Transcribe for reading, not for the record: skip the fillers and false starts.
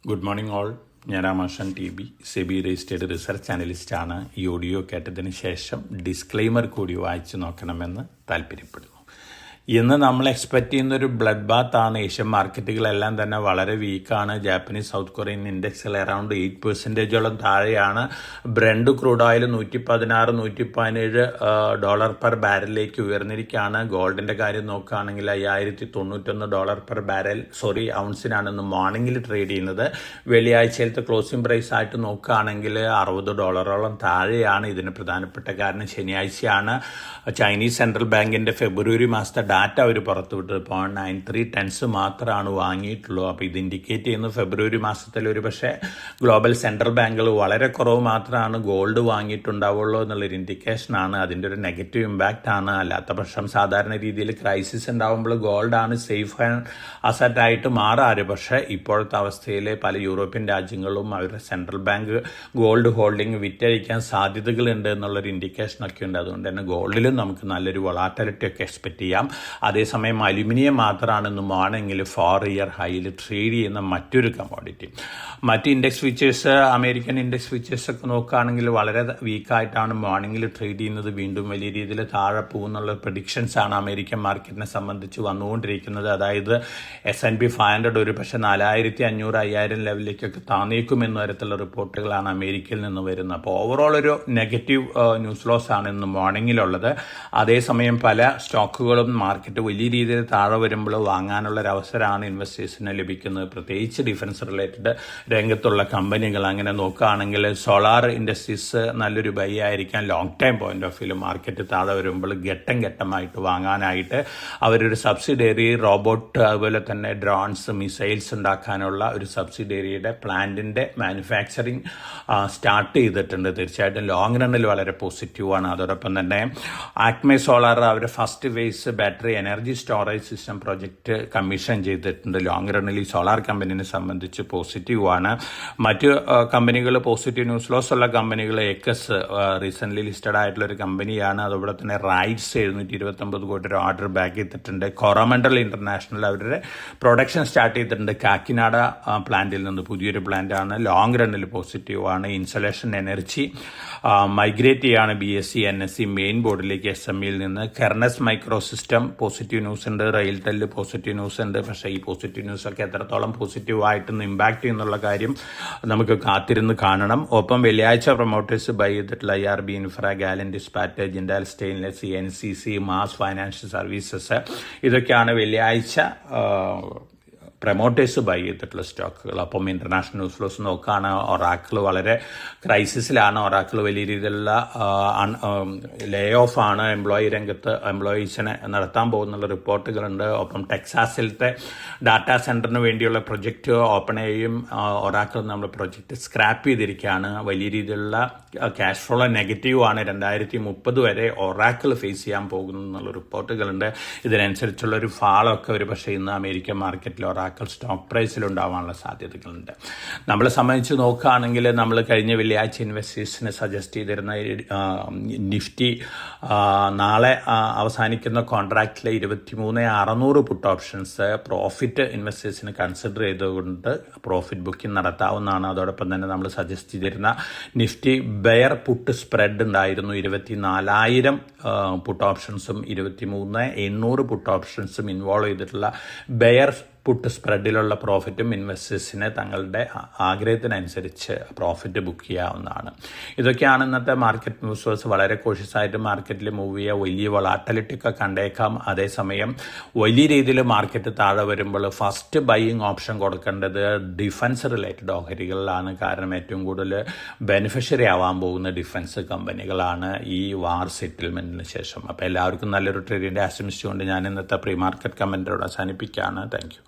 Good morning all. ഞാൻ രാമാഷൻ TB, SEBI registered research അനലിസ്റ്റാണ്. ഈ audio കേട്ടതിന് ശേഷം ഡിസ്ക്ലെയിമർ കൂടി വായിച്ചു നോക്കണമെന്ന് താല്പര്യപ്പെടുന്നു. ഇന്ന് നമ്മൾ എക്സ്പെക്റ്റ് ചെയ്യുന്നൊരു ബ്ലഡ് ബാത്ത് ആണ്. ഏഷ്യൻ മാർക്കറ്റുകളെല്ലാം തന്നെ വളരെ വീക്കാണ്. ജാപ്പനീസ് സൗത്ത് കൊറിയൻ ഇൻഡെക്സിൽ അറൗണ്ട് 8% താഴെയാണ്. ബ്രണ്ട് ക്രൂഡ് ഓയിൽ $116-117 പെർ ബാരലിലേക്ക് ഉയർന്നിരിക്കുകയാണ്. ഗോൾഡിന്റെ കാര്യം നോക്കുകയാണെങ്കിൽ $5091 പെർ ബാരൽ ഔൺസിനാണ് ഇന്ന് മോർണിംഗിൽ ട്രേഡ് ചെയ്യുന്നത്. വെള്ളിയാഴ്ചയിലത്തെ ക്ലോസിംഗ് പ്രൈസ് ആയിട്ട് നോക്കുകയാണെങ്കിൽ $60 താഴെയാണ്. ഇതിന് പ്രധാനപ്പെട്ട കാരണം ശനിയാഴ്ചയാണ് ചൈനീസ് സെൻട്രൽ ബാങ്കിന്റെ ഫെബ്രുവരി മാസത്തെ ഡാറ്റ അവർ പുറത്തുവിട്ടത് 0.93 ടൺസ് മാത്രമാണ് വാങ്ങിയിട്ടുള്ളൂ. അപ്പോൾ ഇത് ഇൻഡിക്കേറ്റ് ചെയ്യുന്നത് ഫെബ്രുവരി മാസത്തിൽ ഒരു പക്ഷേ ഗ്ലോബൽ സെൻട്രൽ ബാങ്കുകൾ വളരെ കുറവ് മാത്രമാണ് ഗോൾഡ് വാങ്ങിയിട്ടുണ്ടാവുള്ളൂ എന്നുള്ളൊരു ഇൻഡിക്കേഷനാണ്. അതിൻ്റെ ഒരു നെഗറ്റീവ് ഇമ്പാക്റ്റ് ആണ്. അല്ലാത്ത പക്ഷം സാധാരണ രീതിയിൽ ക്രൈസിസ് ഉണ്ടാവുമ്പോൾ ഗോൾഡാണ് സേഫ് അസറ്റായിട്ട് മാറാറ്. പക്ഷേ ഇപ്പോഴത്തെ അവസ്ഥയിൽ പല യൂറോപ്യൻ രാജ്യങ്ങളും അവരുടെ സെൻട്രൽ ബാങ്ക് ഗോൾഡ് ഹോൾഡിംഗ് വിറ്റഴിക്കാൻ സാധ്യതകളുണ്ട് എന്നുള്ളൊരു ഇൻഡിക്കേഷനൊക്കെ ഉണ്ട്. അതുകൊണ്ട് തന്നെ ഗോൾഡിലും നമുക്ക് നല്ലൊരു വൊളാറ്റിലിറ്റി ഒക്കെ എക്സ്പെക്ട് ചെയ്യാം. അതേസമയം അലുമിനിയം മാത്രമാണെന്ന് മോർണിംഗിൽ 4 ഇയർ ഹൈയിൽ ട്രേഡ് ചെയ്യുന്ന മറ്റൊരു കമ്മോഡിറ്റി. മറ്റ് index features, American index features ഒക്കെ നോക്കുകയാണെങ്കിൽ വളരെ വീക്കായിട്ടാണ് മോർണിംഗിൽ ട്രേഡ് ചെയ്യുന്നത്. വീണ്ടും വലിയ രീതിയിൽ താഴെ പോകുന്നുള്ള പ്രഡിക്ഷൻസ് ആണ് അമേരിക്കൻ മാർക്കറ്റിനെ സംബന്ധിച്ച് വന്നുകൊണ്ടിരിക്കുന്നത്. അതായത് S&P 500 ഒരു പക്ഷേ 4500-5000 ലെവലിലേക്കൊക്കെ താന്നേക്കുമെന്ന തരത്തിലുള്ള റിപ്പോർട്ടുകളാണ് അമേരിക്കയിൽ നിന്ന് വരുന്നത്. അപ്പോൾ ഓവറോൾ ഒരു നെഗറ്റീവ് ന്യൂസ് ലോസ് ആണ് ഇന്ന് മോർണിംഗിലുള്ളത്. അതേസമയം പല സ്റ്റോക്കുകളും മാർക്കറ്റ് വലിയ രീതിയിൽ താഴെ വരുമ്പോൾ വാങ്ങാനുള്ള ഒരു അവസരമാണ് ഇൻവെസ്റ്റേഴ്സിന് ലഭിക്കുന്നത്. പ്രത്യേകിച്ച് ഡിഫൻസ് റിലേറ്റഡ് രംഗത്തുള്ള കമ്പനികൾ. അങ്ങനെ നോക്കുകയാണെങ്കിൽ സോളാർ ഇൻഡസ്ട്രീസ് നല്ലൊരു ബൈ ആയിരിക്കാം. Long time point of view market താഴെ വരുമ്പോൾ ഘട്ടമായിട്ട് വാങ്ങാനായിട്ട് അവരൊരു സബ്സിഡിയറി റോബോട്ട്, അതുപോലെ തന്നെ ഡ്രോൺസ്, മിസൈൽസ് ഉണ്ടാക്കാനുള്ള ഒരു സബ്സിഡിയറിയുടെ പ്ലാന്റിന്റെ മാനുഫാക്ചറിങ് സ്റ്റാർട്ട് ചെയ്തിട്ടുണ്ട്. തീർച്ചയായിട്ടും ലോങ് റണ്ണിൽ വളരെ പോസിറ്റീവാണ്. അതോടൊപ്പം തന്നെ ആക്മെ സോളാർ അവരുടെ first phase battery energy storage system project commission ചെയ്തിട്ടുണ്ട്. ലോങ് റണ്ണിൽ ഈ സോളാർ കമ്പനിനെ സംബന്ധിച്ച് പോസിറ്റീവാണ്. മറ്റ് കമ്പനികൾ പോസിറ്റീവ് ന്യൂസ് ലോസ് ഉള്ള കമ്പനികൾ എക്കസ് റീസെന്റ് ലിസ്റ്റഡ് ആയിട്ടുള്ള ഒരു കമ്പനിയാണ്. അതുപോലെ തന്നെ റൈഡ്സ് 729 കോടി ഓർഡർ ബാക്ക് ചെയ്തിട്ടുണ്ട്. കൊറോമണ്ടൽ ഇന്റർനാഷണൽ അവരുടെ പ്രൊഡക്ഷൻ സ്റ്റാർട്ട് ചെയ്തിട്ടുണ്ട്. കാക്കിനാട പ്ലാന്റിൽ നിന്ന് പുതിയൊരു പ്ലാന്റാണ്. ലോങ് റണ്ണിൽ പോസിറ്റീവാണ്. ഇൻസൊലേഷൻ എനർജി മൈഗ്രേറ്റ് ചെയ്യാണ് BSE NSE മെയിൻ ബോർഡിലേക്ക് SMEയിൽ നിന്ന്. കെർണസ് മൈക്രോ സിസ്റ്റം പോസിറ്റീവ് ന്യൂസ് ഉണ്ട്. റെയിൽടെൽ പോസിറ്റീവ് ന്യൂസ് ഉണ്ട്. പക്ഷേ ഈ പോസിറ്റീവ് ന്യൂസൊക്കെ എത്രത്തോളം പോസിറ്റീവായിട്ടൊന്ന് ഇമ്പാക്ട് ചെയ്യുന്നുള്ള കാര്യം നമുക്ക് കാത്തിരുന്ന് കാണണം. ഒപ്പം വെള്ളിയാഴ്ച പ്രൊമോട്ടേഴ്സ് ബൈ ചെയ്തിട്ടുള്ള IRB ഇൻഫ്ര, ഗാലൻറ്റിസ് പാറ്റ്, Jindal stainless, NCC, MAS financial services, ഇതൊക്കെയാണ് വെള്ളിയാഴ്ച പ്രൊമോട്ടേഴ്സ് ബൈ ചെയ്തിട്ടുള്ള സ്റ്റോക്കുകൾ. അപ്പം ഇന്റർനാഷണൽ ന്യൂസ് ഫ്ലോസ് നോക്കുകയാണ്. ഒറാക്കിൾ വളരെ ക്രൈസിസിലാണ്. ഒറാക്കിൾ വലിയ രീതിയിലുള്ള ലേ ഓഫ് ആണ്. എംപ്ലോയി രംഗത്ത് എംപ്ലോയീസിനെ നടത്താൻ പോകുന്നുള്ള റിപ്പോർട്ടുകളുണ്ട്. ഒപ്പം ടെക്സാസിലത്തെ ഡാറ്റാ സെന്ററിന് വേണ്ടിയുള്ള പ്രൊജക്റ്റ് ഓപ്പണേയും ഒറാക്കിൾ നമ്മുടെ പ്രൊജക്റ്റ് സ്ക്രാപ്പ് ചെയ്തിരിക്കുകയാണ്. വലിയ രീതിയിലുള്ള ക്യാഷ് ഫ്ലോ നെഗറ്റീവ് ആണ്. 2030 വരെ ഒറാക്കിൾ ഫേസ് ചെയ്യാൻ പോകുന്നു എന്നുള്ള റിപ്പോർട്ടുകളുണ്ട്. ഇതിനനുസരിച്ചുള്ള ഒരു ഫാളൊക്കെ ഒരു പക്ഷേ ഇന്ന് അമേരിക്കൻ മാർക്കറ്റിൽ ഒറാക്കിൾ സ്റ്റോക്ക് പ്രൈസിലുണ്ടാവാനുള്ള സാധ്യതകളുണ്ട്. നമ്മളെ സംബന്ധിച്ച് നോക്കുകയാണെങ്കിൽ നമ്മൾ കഴിഞ്ഞ വെള്ളിയാഴ്ച ഇൻവെസ്റ്റേഴ്സിന് സജസ്റ്റ് ചെയ്തിരുന്ന നിഫ്റ്റി നാളെ അവസാനിക്കുന്ന കോൺട്രാക്റ്റിലെ 23,600 പുട്ട് ഓപ്ഷൻസ് പ്രോഫിറ്റ് ഇൻവെസ്റ്റേഴ്സിന് കൺസിഡർ ചെയ്തുകൊണ്ട് പ്രോഫിറ്റ് ബുക്കിംഗ് നടത്താവുന്നതാണ്. അതോടൊപ്പം തന്നെ നമ്മൾ സജസ്റ്റ് ചെയ്തിരുന്ന നിഫ്റ്റി ബെയർ പുട്ട് സ്പ്രെഡ് ഉണ്ടായിരുന്നു. 24,000 പുട്ട് ഓപ്ഷൻസും 23,800 പുട്ട് ഓപ്ഷൻസും ഇൻവോൾവ് ചെയ്തിട്ടുള്ള ബെയർ പുട്ട് സ്പ്രെഡിലുള്ള പ്രോഫിറ്റും ഇൻവെസ്റ്റേഴ്സിന് തങ്ങളുടെ ആഗ്രഹത്തിനനുസരിച്ച് പ്രോഫിറ്റ് ബുക്ക് ചെയ്യാവുന്നതാണ്. ഇതൊക്കെയാണ് ഇന്നത്തെ മാർക്കറ്റ് ന്യൂസ്. വളരെ കോഷ്യസ് ആയിട്ട് മാർക്കറ്റിൽ മൂവ് ചെയ്യുക. വലിയ വൊളാറ്റിലിറ്റി ഒക്കെ കണ്ടേക്കാം. അതേസമയം വലിയ രീതിയിൽ മാർക്കറ്റ് താഴെ വരുമ്പോൾ ഫസ്റ്റ് ബൈയിങ് ഓപ്ഷൻ കൊടുക്കേണ്ടത് ഡിഫൻസ് റിലേറ്റഡ് ഓഹരികളിലാണ്. കാരണം ഏറ്റവും കൂടുതൽ ബെനിഫിഷ്യറി ആവാൻ പോകുന്ന ഡിഫൻസ് കമ്പനികളാണ് ഈ വാർ സെറ്റിൽമെന്റിന് ശേഷം. അപ്പോൾ എല്ലാവർക്കും നല്ലൊരു ട്രേഡിന്റെ ആശംസിച്ചുകൊണ്ട് ഞാൻ ഇന്നത്തെ പ്രീ മാർക്കറ്റ് കമന്റോട് അവസാനിപ്പിക്കുകയാണ്. Thank you.